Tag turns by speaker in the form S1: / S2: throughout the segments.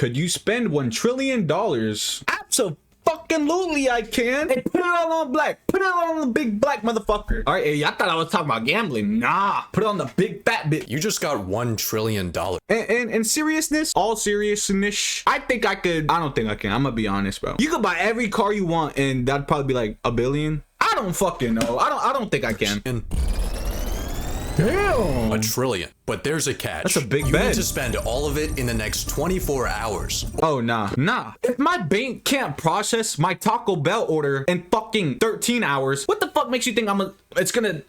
S1: Could you spend $1 trillion? Absolutely, I can. Hey, put it all on black. Put it all on the big black motherfucker. All right, hey, I thought I was talking about gambling. Nah, put it on the big fat bit.
S2: You just got $1 trillion.
S1: And seriousness, all seriousness, I think I could. I don't think I can. I'm gonna be honest, bro. You could buy every car you want, and that'd probably be like $1 billion. I don't fucking know. I don't think I can. Damn.
S2: $1 trillion. But there's a catch.
S1: That's a big
S2: You
S1: bet.
S2: need to spend all of it in the next 24 hours.
S1: Oh, nah. If my bank can't process my Taco Bell order in fucking 13 hours, what the fuck makes you think it's gonna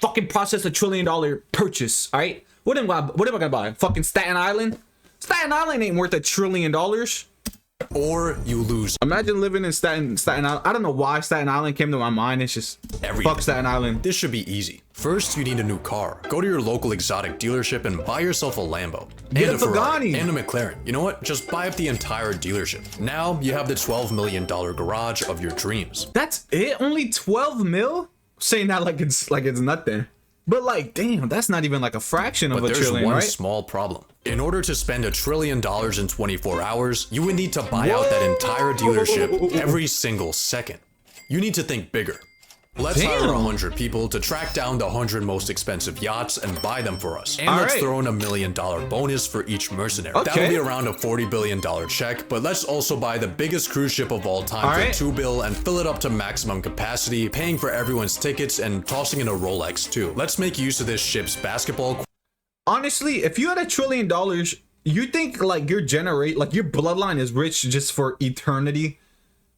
S1: fucking process $1 trillion purchase, all right? What am I gonna buy? Fucking Staten Island? Staten Island ain't worth $1 trillion.
S2: Or you lose
S1: Imagine living in Staten Island. I don't know why Staten Island came to my mind. It's just
S2: everything.
S1: fuck Staten Island.
S2: This should be easy. First, you need a new car. Go to your local exotic dealership and buy yourself a Lambo.
S1: Get
S2: and
S1: a
S2: Ferrari.
S1: Pagani.
S2: And a McLaren. You know what? Just buy up the entire dealership. Now you have the $12 million garage of your dreams.
S1: That's it? Only 12 mil? Saying that like it's nothing. But like, damn, that's not even like a fraction of
S2: But
S1: a
S2: there's
S1: trillion,
S2: one
S1: right?
S2: small problem. In order to spend $1 trillion in 24 hours, you would need to buy out that entire dealership every single second. You need to think bigger. Let's hire 100 people to track down the 100 most expensive yachts and buy them for us. And let's throw in $1 million bonus for each mercenary. That'll be around a $40 billion check, but let's also buy the biggest cruise ship of all time for $2 billion and fill it up to maximum capacity, paying for everyone's tickets and tossing in a Rolex too. Let's make use of this ship's basketball.
S1: Honestly, if you had $1 trillion, you think like your bloodline is rich just for eternity?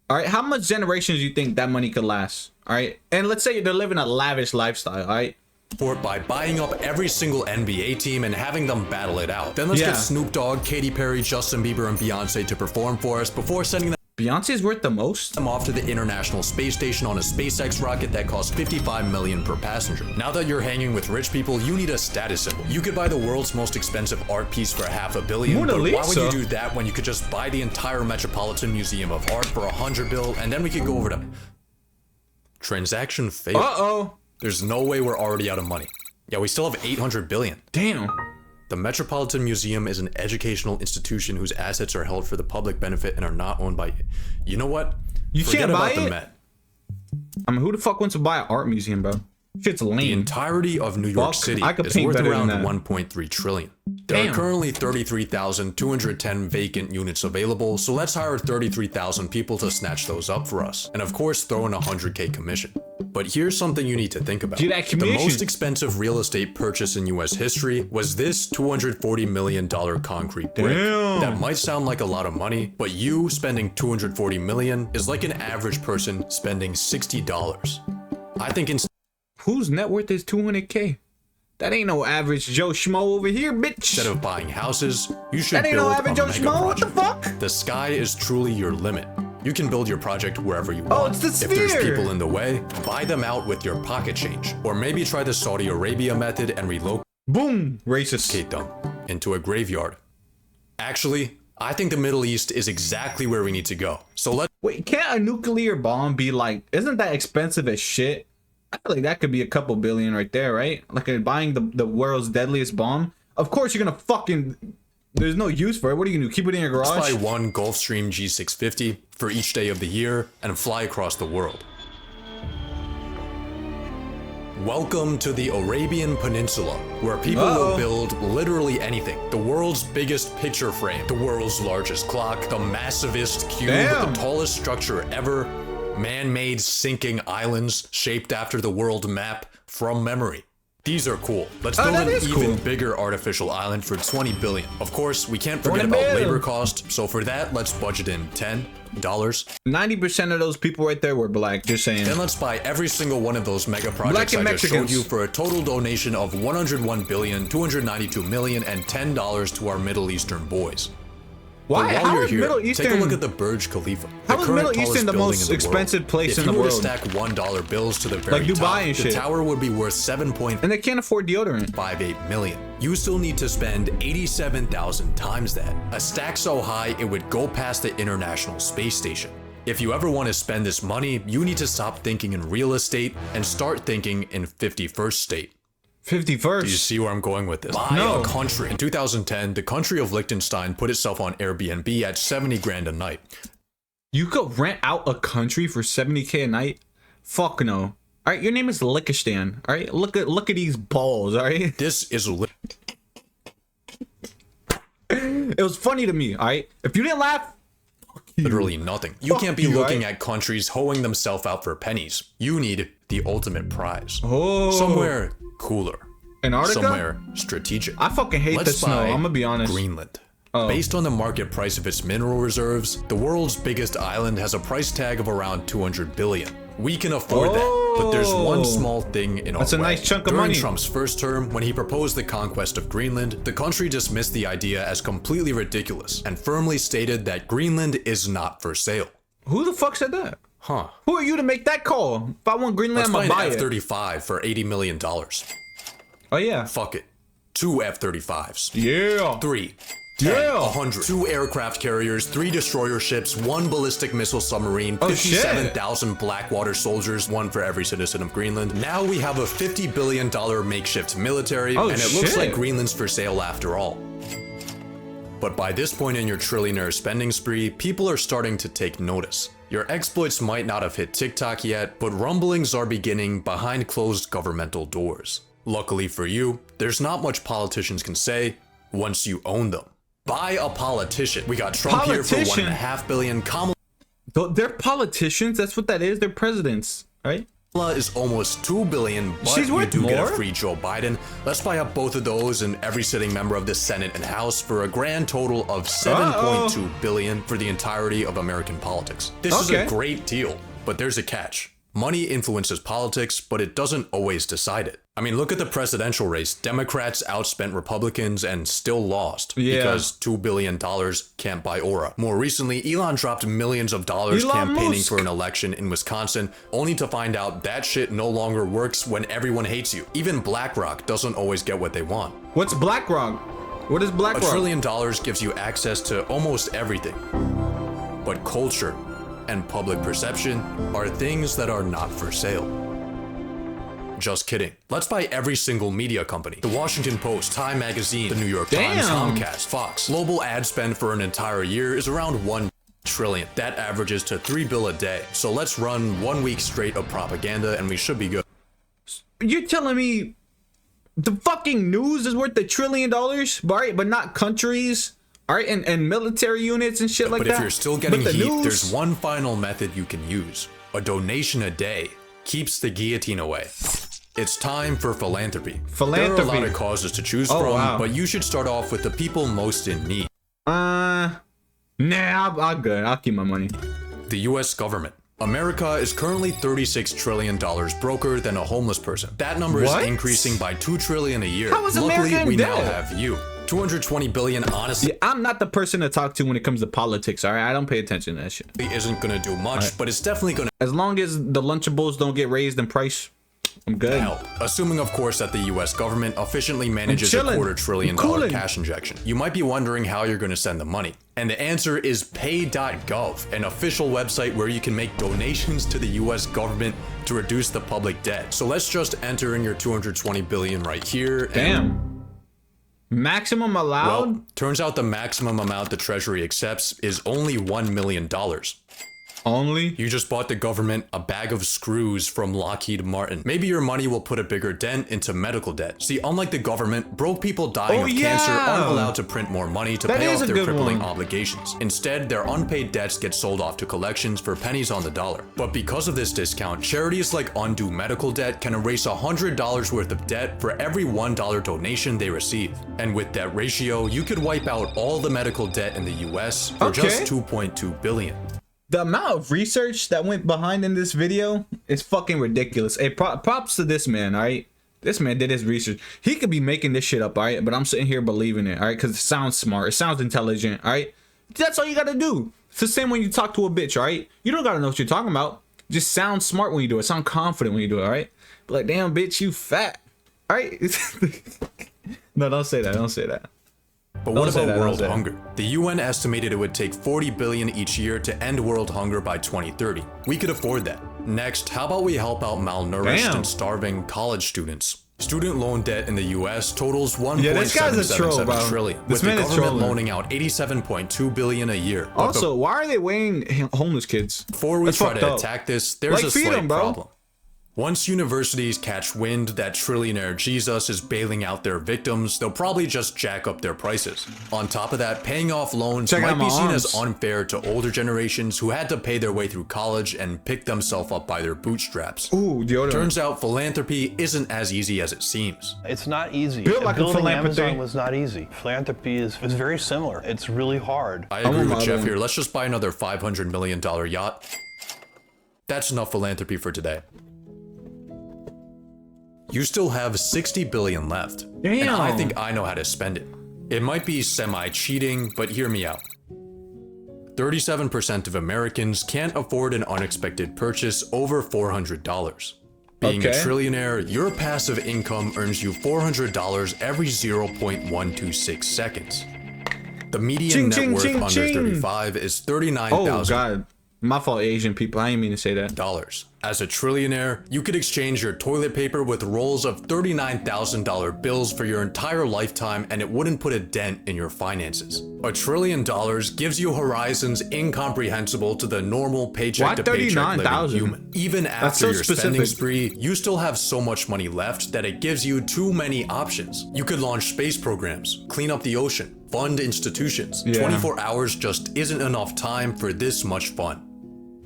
S1: All right, how much generations do you think that money could last? All right, and let's say they're living a lavish lifestyle. All right,
S2: by buying up every single NBA team and having them battle it out. Then let's get Snoop Dogg, Katy Perry, Justin Bieber, and Beyonce to perform for us before sending them
S1: Beyonce's worth the most?
S2: Off to the International Space Station on a SpaceX rocket that costs $55 million per passenger. Now that you're hanging with rich people, you need a status symbol. You could buy the world's most expensive art piece for $500 million, but why would you do that when you could just buy the entire Metropolitan Museum of Art for $100 billion, and then we could go over to transaction failed. There's no way we're already out of money. Yeah, we still have $800 billion.
S1: Damn.
S2: The Metropolitan Museum is an educational institution whose assets are held for the public benefit and are not owned by... You know what?
S1: You
S2: Forget
S1: can't buy
S2: about
S1: it?
S2: the Met.
S1: I mean, who the fuck wants to buy an art museum, bro? Shit's lame.
S2: The entirety of New York City is worth around $1.3 trillion. There are currently 33,210 vacant units available, so let's hire 33,000 people to snatch those up for us. And of course, throw in a $100K commission. But here's something you need to think about. The most expensive real estate purchase in US history was this $240 million concrete brick. That might sound like a lot of money, but you spending $240 million is like an average person spending $60. I think
S1: whose net worth is 200K? That ain't no average Joe Schmo over here, bitch.
S2: Instead of buying houses, you should
S1: that ain't
S2: build
S1: no average Joe Schmo. What the fuck?
S2: The sky is truly your limit. You can build your project wherever you want.
S1: Oh, it's the sphere.
S2: If there's people in the way, buy them out with your pocket change. Or maybe try the Saudi Arabia method and relocate
S1: racist
S2: them into a graveyard. Actually, I think the Middle East is exactly where we need to go. So
S1: wait, can't a nuclear bomb be like, isn't that expensive as shit? I feel like that could be a couple billion right there, right? Like buying the world's deadliest bomb. Of course you're gonna fucking... There's no use for it. What are you gonna do? Keep it in your garage?
S2: Let's buy one Gulfstream G650 for each day of the year and fly across the world. Welcome to the Arabian Peninsula, where people will build literally anything. The world's biggest picture frame, the world's largest clock, the massivest cube, the tallest structure ever, man-made sinking islands shaped after the world map from memory. These are cool. Let's build an even bigger artificial island for $20 billion. Of course, we can't forget about labor cost, so for that, let's budget in $10.
S1: 90% of those people right there were black, just saying.
S2: Then let's buy every single one of those mega projects I just showed you for a total donation of $101,292,000,000 and $10 to our Middle Eastern boys.
S1: Why?
S2: While you're here, take a look at the Burj Khalifa.
S1: How is Middle Eastern the most expensive place in the world?
S2: If you were to stack $1 bills to the very
S1: like Dubai
S2: top,
S1: and
S2: the
S1: shit.
S2: tower would be worth and
S1: they can't afford deodorant.
S2: $58 million. You still need to spend 87,000 times that. A stack so high it would go past the International Space Station. If you ever want to spend this money, you need to stop thinking in real estate and start thinking in 51st state.
S1: 51st.
S2: Do you see where I'm going with this? Buy
S1: No.
S2: a country. In 2010, the country of Liechtenstein put itself on Airbnb at 70 grand a night.
S1: You could rent out a country for 70K a night? Fuck no. All right, your name is Liechtenstein. All right, look at these balls. All right,
S2: This is
S1: it was funny to me. All right, if you didn't laugh,
S2: literally nothing. You
S1: Fuck
S2: can't be
S1: you,
S2: looking
S1: right?
S2: at countries hoeing themselves out for pennies. You need the ultimate prize.
S1: Oh.
S2: Somewhere cooler.
S1: Antarctica.
S2: Somewhere strategic.
S1: I fucking hate the
S2: Let's
S1: snow.
S2: buy
S1: I'm gonna be honest.
S2: Greenland. Based on the market price of its mineral reserves, the world's biggest island has a price tag of around 200 billion. We can afford that, but there's one small thing in our
S1: That's a
S2: way.
S1: nice chunk of
S2: During
S1: money.
S2: Trump's first term, when he proposed the conquest of Greenland, the country dismissed the idea as completely ridiculous and firmly stated that Greenland is not for sale.
S1: Who the fuck said that?
S2: Huh.
S1: Who are you to make that call? If I want Greenland,
S2: Let's
S1: I'm
S2: buy
S1: gonna
S2: an
S1: buy it.
S2: F-35 for $80 million.
S1: Oh yeah.
S2: Fuck it. 2 F-35s.
S1: Yeah.
S2: 3. 10,
S1: Yeah.
S2: 100. 2 aircraft carriers, 3 destroyer ships, 1 ballistic missile submarine,
S1: Oh, shit.
S2: 57,000 Blackwater soldiers, 1 for every citizen of Greenland. Now we have a $50 billion makeshift military,
S1: Oh,
S2: and it looks
S1: shit.
S2: like Greenland's for sale after all. But by this point in your trillionaire spending spree, people are starting to take notice. Your exploits might not have hit TikTok yet, but rumblings are beginning behind closed governmental doors. Luckily for you, there's not much politicians can say once you own them. Buy a politician. We got Trump here for
S1: Politician?
S2: $1.5 billion. Kamala
S1: They're politicians. That's what that is. They're presidents, right?
S2: is almost $2 billion, but
S1: She's
S2: you
S1: worth
S2: do get a
S1: more?
S2: free Joe Biden. Let's buy up both of those and every sitting member of the Senate and House for a grand total of $7.2 billion for the entirety of American politics. This is
S1: Okay.
S2: a great deal, but there's a catch. Money influences politics, but it doesn't always decide it. I mean, look at the presidential race. Democrats outspent Republicans and still lost
S1: Yeah.
S2: because $2 billion can't buy aura. More recently, Elon dropped millions of dollars
S1: Elon
S2: campaigning
S1: Musk.
S2: for an election in Wisconsin, only to find out that shit no longer works when everyone hates you. Even BlackRock doesn't always get what they want.
S1: What's BlackRock? What is
S2: $1
S1: BlackRock?
S2: trillion gives you access to almost everything. But culture and public perception are things that are not for sale. Just kidding. Let's buy every single media company. The Washington Post, Time Magazine, the New York Times,
S1: Damn.
S2: Comcast, Fox. Global ad spend for an entire year is around $1 trillion. That averages to $3 billion a day. So let's run 1 week straight of propaganda and we should be good.
S1: You're telling me the fucking news is worth $1 trillion, right? But not countries, all right? And military units and shit like
S2: But
S1: that.
S2: if you're still getting
S1: But the
S2: heat,
S1: news-
S2: there's one final method you can use. A donation a day keeps the guillotine away. It's time for philanthropy. There are a
S1: Philanthropy.
S2: lot of causes to choose
S1: Oh,
S2: from,
S1: wow.
S2: but you should start off with the people most in need.
S1: Nah, I'm good. I'll keep my money.
S2: The US government. America is currently $36 trillion broker than a homeless person. That number
S1: What?
S2: is increasing by $2 trillion a year.
S1: How is
S2: Luckily,
S1: America in
S2: we now
S1: debt?
S2: have you. $220 billion honestly
S1: Yeah, I'm not the person to talk to when it comes to politics, all right? I don't pay attention to that shit.
S2: isn't gonna do much, but it's definitely gonna
S1: As long as the Lunchables don't get raised in price, I'm good.
S2: help. Assuming, of course, that the US government efficiently manages a
S1: chilling.
S2: $250 billion
S1: I'm cooling.
S2: cash injection. You might be wondering how you're gonna send the money. And the answer is pay.gov, an official website where you can make donations to the US government to reduce the public debt. So let's just enter in your $220 billion right here. And,
S1: Damn. Maximum allowed?
S2: well, turns out the maximum amount the Treasury accepts is only $1 million.
S1: Only?
S2: You just bought the government a bag of screws from Lockheed Martin. Maybe your money will put a bigger dent into medical debt. See, unlike the government, broke people dying
S1: Oh,
S2: of cancer
S1: yeah.
S2: aren't allowed to print more money to
S1: That
S2: pay
S1: is
S2: off
S1: a
S2: their
S1: good
S2: crippling
S1: one.
S2: obligations. Instead, their unpaid debts get sold off to collections for pennies on the dollar. But because of this discount, charities like Undo Medical Debt can erase $100 worth of debt for every $1 donation they receive. And with that ratio, you could wipe out all the medical debt in the US for just
S1: Okay.
S2: $2.2 billion.
S1: The amount of research that went behind in this video is fucking ridiculous. Hey, props to this man, all right? This man did his research. He could be making this shit up, all right? But I'm sitting here believing it, all right? Because it sounds smart. It sounds intelligent, all right? That's all you got to do. It's the same when you talk to a bitch, all right? You don't got to know what you're talking about. Just sound smart when you do it. Sound confident when you do it, all right? But like, damn, bitch, you fat, all right? No, don't say that. Don't say that.
S2: But
S1: Don't
S2: what
S1: say
S2: about
S1: that, don't
S2: world
S1: say that.
S2: hunger? The UN estimated it would take 40 billion each year to end world hunger by 2030. We could afford that. Next, how about we help out malnourished
S1: Damn.
S2: and starving college students? Student loan debt in the US totals
S1: Yeah, this guy's a troll, bro.
S2: $1.777 trillion,
S1: This
S2: with the
S1: man is
S2: government
S1: trolling.
S2: loaning out $87.2 billion a year. But
S1: Also, why are they weighing homeless kids?
S2: before we
S1: That's
S2: try
S1: fucked
S2: to
S1: up.
S2: attack this, there's
S1: Like,
S2: a
S1: feed
S2: slight
S1: 'em, bro.
S2: problem. Once universities catch wind that trillionaire Jesus is bailing out their victims, they'll probably just jack up their prices. On top of that, paying off loans
S1: Check
S2: might
S1: out
S2: be
S1: my
S2: seen as
S1: arms.
S2: unfair to older generations who had to pay their way through college and pick themselves up by their bootstraps.
S1: Ooh, deodorant.
S2: Turns out philanthropy isn't as easy as it seems.
S3: It's not easy.
S1: Built like a
S3: Building
S1: philanthropy.
S3: Amazon was not easy. Philanthropy is very similar. It's really hard.
S2: I agree
S1: want
S2: with
S1: my
S2: Jeff
S1: other
S2: here. Let's just buy another $500 million yacht. That's enough philanthropy for today. You still have 60 billion left. And I
S1: Damn.
S2: think I know how to spend it. It might be semi-cheating, but hear me out. 37% of Americans can't afford an unexpected purchase over $400. Being a
S1: Okay.
S2: trillionaire, your passive income earns you $400 every 0.126 seconds. The median
S1: Ching,
S2: net
S1: ching,
S2: worth
S1: ching,
S2: under
S1: ching.
S2: 35 is
S1: Oh
S2: $39,000.
S1: God, my fault, Asian people. I didn't mean to say that.
S2: As a trillionaire, you could exchange your toilet paper with rolls of $39,000 bills for your entire lifetime and it wouldn't put a dent in your finances. $1 trillion gives you horizons incomprehensible to the normal paycheck
S1: Why
S2: to paycheck living
S1: 39,000?
S2: human. Even
S1: so
S2: after your spending
S1: specific.
S2: spree, you still have so much money left that it gives you too many options. You could launch space programs, clean up the ocean, fund institutions.
S1: Yeah.
S2: 24 hours just isn't enough time for this much fun.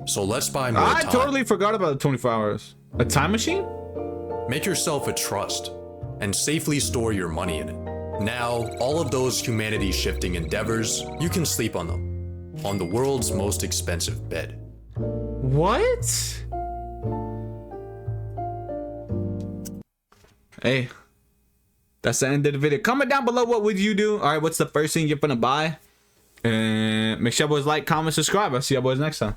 S2: So let's buy more
S1: I
S2: time.
S1: totally forgot about the 24 hours. A time machine?
S2: Make yourself a trust and safely store your money in it. Now, all of those humanity shifting endeavors, you can sleep on them. On the world's most expensive bed.
S1: What? Hey, that's the end of the video. Comment down below, what would you do? All right, what's the first thing you're gonna buy? And make sure you boys like, comment, subscribe. I'll see you boys next time.